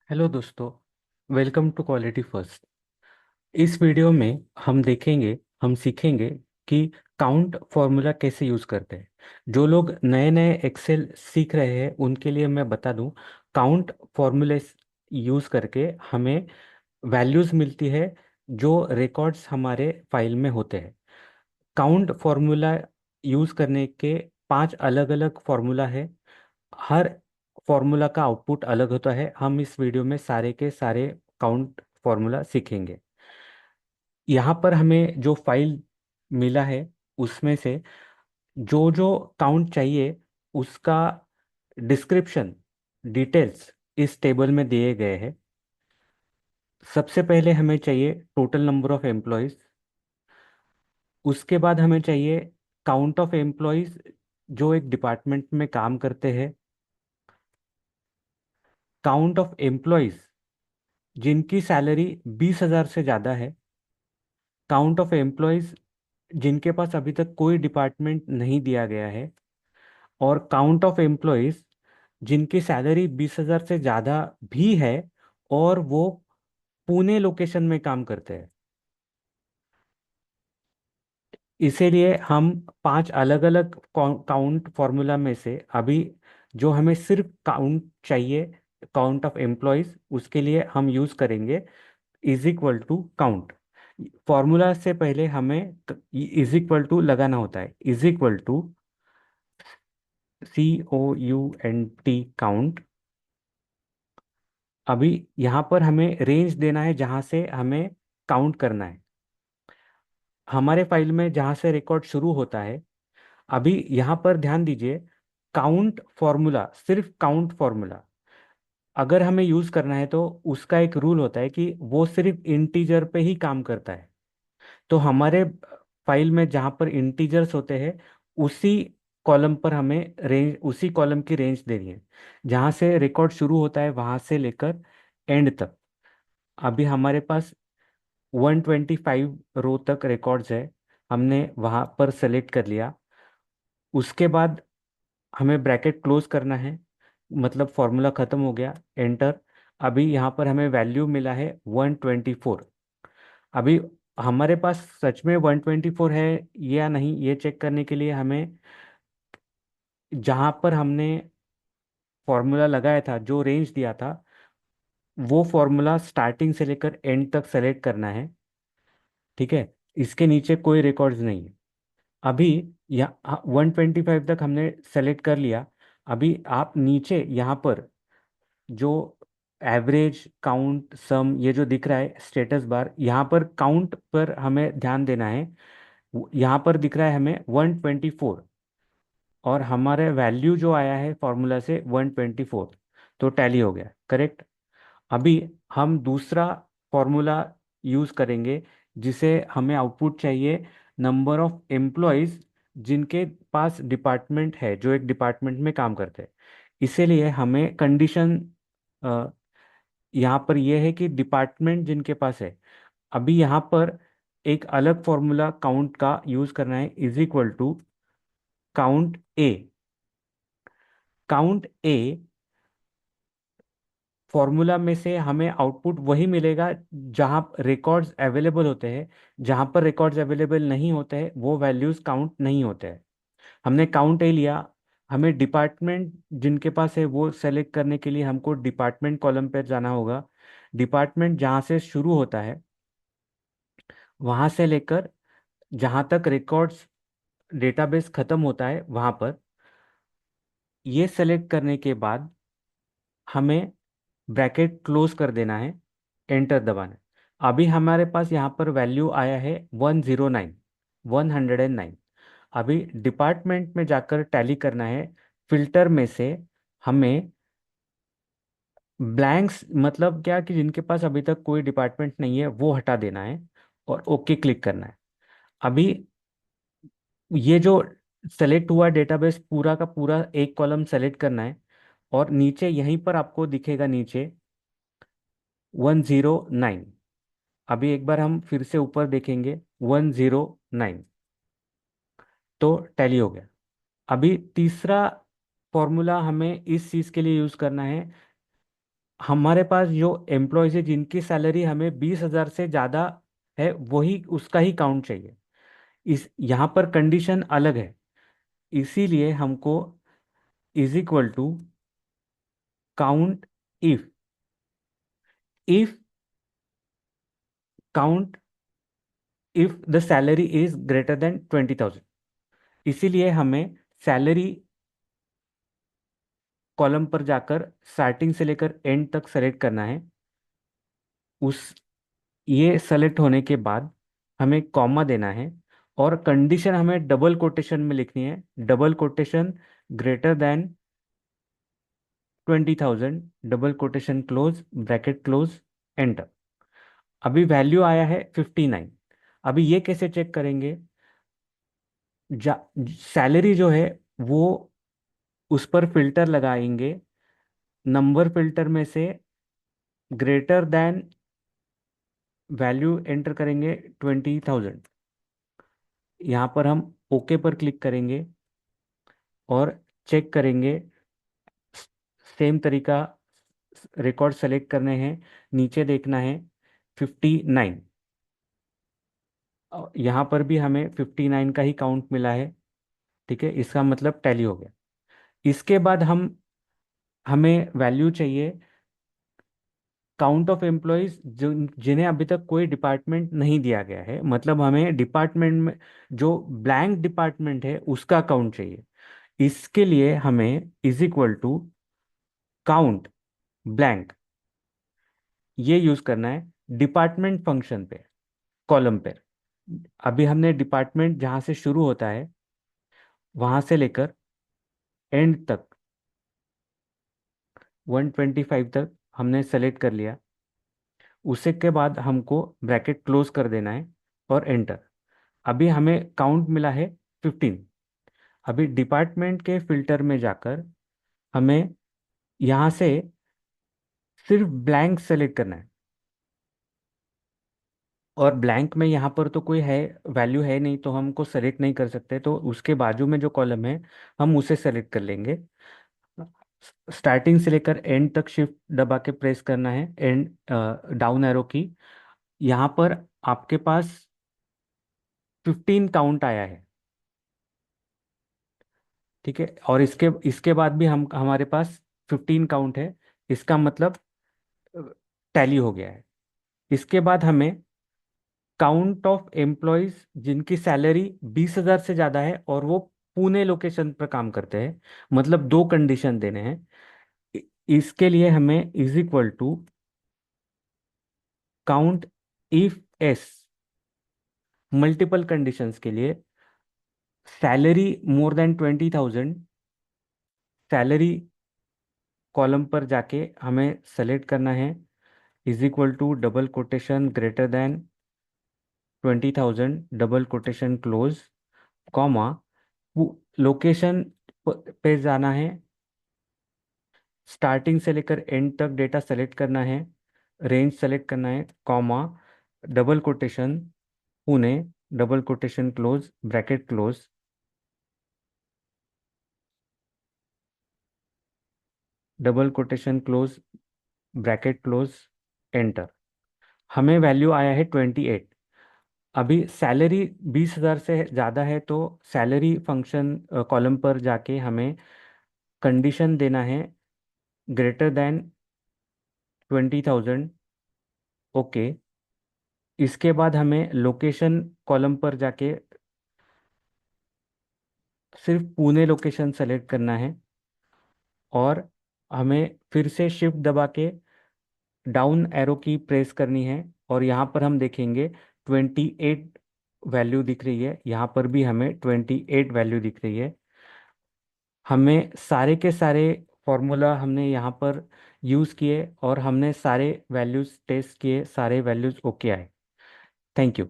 Hello दोस्तों। Welcome to quality first. इस video में हम सीखेंगे कि काउंट फॉर्मूला कैसे यूज़ करते हैं। जो लोग नए नए एक्सेल सीख रहे हैं उनके लिए मैं बता दूं, काउंट फॉर्मूले यूज़ करके हमें वैल्यूज़ मिलती है जो रिकॉर्ड्स हमारे फाइल में होते हैं। काउंट फॉर्मूला यूज़ करने के पांच अलग अलग फॉर्मूला है। हर फॉर्मूला का आउटपुट अलग होता है। हम इस वीडियो में सारे के सारे काउंट फॉर्मूला सीखेंगे। यहाँ पर हमें जो फाइल मिला है उसमें से जो जो काउंट चाहिए उसका डिस्क्रिप्शन, डिटेल्स इस टेबल में दिए गए हैं। सबसे पहले हमें चाहिए टोटल नंबर ऑफ एम्प्लॉयज। उसके बाद हमें चाहिए काउंट ऑफ एम्प्लॉयज जो एक डिपार्टमेंट में काम करते हैं। काउंट ऑफ एम्प्लॉयज जिनकी सैलरी 20,000 से ज़्यादा है। काउंट ऑफ एम्प्लॉयज जिनके पास अभी तक कोई डिपार्टमेंट नहीं दिया गया है। और काउंट ऑफ एम्प्लॉयज जिनकी सैलरी 20,000 से ज़्यादा भी है और वो पुणे लोकेशन में काम करते हैं। इसीलिए हम पांच अलग अलग काउंट फॉर्मूला में से अभी जो हमें सिर्फ काउंट चाहिए, काउंट ऑफ एम्प्लॉयज, उसके लिए हम यूज करेंगे is equal to count. Formula से पहले हमें इज इक्वल टू लगाना होता है। Is equal to COUNT count. अभी यहाँ पर हमें रेंज देना है जहाँ से हमें काउंट करना है। हमारे फाइल में जहाँ से रिकॉर्ड शुरू होता है, अभी यहाँ पर ध्यान दीजिए, काउंट फॉर्मूला, सिर्फ काउंट फॉर्मूला अगर हमें यूज करना है तो उसका एक रूल होता है कि वो सिर्फ इंटीजर पे ही काम करता है। तो हमारे फाइल में जहाँ पर इंटीजर्स होते हैं उसी कॉलम पर हमें रेंज, उसी कॉलम की रेंज देनी है जहाँ से रिकॉर्ड शुरू होता है वहाँ से लेकर एंड तक। अभी हमारे पास 125 रो तक रिकॉर्ड्स है। हमने वहाँ पर सेलेक्ट कर लिया। उसके बाद हमें ब्रैकेट क्लोज करना है, मतलब फॉर्मूला खत्म हो गया, एंटर। अभी यहाँ पर हमें वैल्यू मिला है 124। अभी हमारे पास सच में 124 है या नहीं ये चेक करने के लिए हमें जहाँ पर हमने फॉर्मूला लगाया था, जो रेंज दिया था, वो फॉर्मूला स्टार्टिंग से लेकर एंड तक सेलेक्ट करना है। ठीक है, इसके नीचे कोई रिकॉर्ड्स नहीं है। अभी यहाँ 125 तक हमने सेलेक्ट कर लिया। अभी आप नीचे यहाँ पर जो एवरेज, काउंट, सम ये जो दिख रहा है स्टेटस बार, यहाँ पर काउंट पर हमें ध्यान देना है। यहाँ पर दिख रहा है हमें 124 और हमारे वैल्यू जो आया है फॉर्मूला से 124, तो टैली हो गया, करेक्ट। अभी हम दूसरा फॉर्मूला यूज करेंगे जिसे हमें आउटपुट चाहिए नंबर ऑफ एम्प्लॉयज जिनके पास डिपार्टमेंट है, जो एक डिपार्टमेंट में काम करते हैं। इसीलिए हमें कंडीशन यहाँ पर यह है कि डिपार्टमेंट जिनके पास है। अभी यहाँ पर एक अलग फॉर्मूला काउंट का यूज करना है, is equal to count A. Count A formula में से हमें आउटपुट वही मिलेगा जहां रिकॉर्ड्स अवेलेबल होते हैं। जहां पर रिकॉर्ड्स अवेलेबल नहीं होते हैं वो वैल्यूज काउंट नहीं होते हैं। हमने काउंट ए लिया। हमें डिपार्टमेंट जिनके पास है वो सेलेक्ट करने के लिए हमको डिपार्टमेंट कॉलम पर जाना होगा। डिपार्टमेंट जहां से शुरू होता है वहां से लेकर जहां तक रिकॉर्ड्स डेटाबेस खत्म होता है वहां पर, ये सेलेक्ट करने के बाद हमें ब्रैकेट क्लोज कर देना है, एंटर दबाना है। अभी हमारे पास यहाँ पर वैल्यू आया है 109, 109। अभी डिपार्टमेंट में जाकर टैली करना है। फिल्टर में से हमें ब्लैंक्स, मतलब क्या कि जिनके पास अभी तक कोई डिपार्टमेंट नहीं है वो हटा देना है और ओके क्लिक करना है। अभी ये जो सेलेक्ट हुआ डेटाबेस पूरा का पूरा एक कॉलम सेलेक्ट करना है और नीचे यहीं पर आपको दिखेगा नीचे 109। अभी एक बार हम फिर से ऊपर देखेंगे 109, तो टैली हो गया। अभी तीसरा फॉर्मूला हमें इस चीज के लिए यूज करना है। हमारे पास जो एम्प्लॉयज है जिनकी सैलरी हमें 20,000 से ज़्यादा है, वही उसका ही काउंट चाहिए। इस यहाँ पर कंडीशन अलग है, इसीलिए हमको is equal to count if, if count if the salary is greater than 20,000। इसीलिए हमें सैलरी कॉलम पर जाकर स्टार्टिंग से लेकर एंड तक सेलेक्ट करना है। उस ये सेलेक्ट होने के बाद हमें कॉमा देना है, और कंडीशन हमें डबल कोटेशन में लिखनी है, double quotation greater than 20,000, double quotation close, bracket close, enter. अभी वैल्यू आया है 59। अभी ये कैसे चेक करेंगे? सैलरी जो है वो, उस पर फिल्टर लगाएंगे, नंबर फिल्टर में से ग्रेटर देन वैल्यू एंटर करेंगे 20,000। यहाँ पर हम ओके पर क्लिक करेंगे और चेक करेंगे। सेम तरीका, रिकॉर्ड सेलेक्ट करने हैं, नीचे देखना है 59। यहाँ पर भी हमें 59 का ही काउंट मिला है। ठीक है, इसका मतलब टैली हो गया। इसके बाद हमें वैल्यू चाहिए काउंट ऑफ एम्प्लॉयज जिन्हें अभी तक कोई डिपार्टमेंट नहीं दिया गया है, मतलब हमें डिपार्टमेंट में जो ब्लैंक डिपार्टमेंट है उसका काउंट चाहिए। इसके लिए हमें is equal to count blank, ये यूज करना है डिपार्टमेंट फंक्शन पे, कॉलम पे। अभी हमने डिपार्टमेंट जहां से शुरू होता है वहां से लेकर एंड तक 125 तक हमने सेलेक्ट कर लिया। उसी के बाद हमको ब्रैकेट क्लोज कर देना है और एंटर। अभी हमें काउंट मिला है 15। अभी डिपार्टमेंट के फिल्टर में जाकर हमें यहाँ से सिर्फ ब्लैंक सेलेक्ट करना है, और ब्लैंक में यहाँ पर तो कोई है वैल्यू है नहीं, तो हमको सेलेक्ट नहीं कर सकते, तो उसके बाजू में जो कॉलम है हम उसे सेलेक्ट कर लेंगे। स्टार्टिंग से लेकर एंड तक शिफ्ट दबा के प्रेस करना है, एंड डाउन एरो की। यहाँ पर आपके पास 15 काउंट आया है। ठीक है, और इसके इसके बाद भी हम हमारे पास 15 काउंट है, इसका मतलब टैली हो गया है। इसके बाद हमें काउंट ऑफ एम्प्लॉयज जिनकी सैलरी 20,000 से ज़्यादा है और वो पुणे लोकेशन पर काम करते हैं, मतलब दो कंडीशन देने हैं। इ- इसके लिए हमें is equal to count if S, multiple conditions के लिए salary more than 20,000, salary column पर जाके हमें सेलेक्ट करना है is equal to double quotation greater than 20,000, double quotation close, comma, location पे जाना है, स्टार्टिंग से लेकर एंड तक डेटा सेलेक्ट करना है, रेंज सेलेक्ट करना है, comma, double quotation Pune, double quotation close, bracket close, double quotation close, bracket close, enter. हमें वैल्यू आया है 28। अभी सैलरी 20,000 से ज़्यादा है, तो सैलरी फंक्शन कॉलम पर जाके हमें कंडीशन देना है ग्रेटर देन 20,000। ओके। इसके बाद हमें लोकेशन कॉलम पर जाके सिर्फ पुणे लोकेशन सेलेक्ट करना है, और हमें फिर से शिफ्ट दबा के डाउन एरो की प्रेस करनी है, और यहाँ पर हम देखेंगे 28 वैल्यू दिख रही है। यहाँ पर भी हमें 28 वैल्यू दिख रही है। हमें सारे के सारे फॉर्मूला हमने यहाँ पर यूज़ किए और हमने सारे वैल्यूज़ टेस्ट किए, सारे वैल्यूज़ ओके आए। Thank you.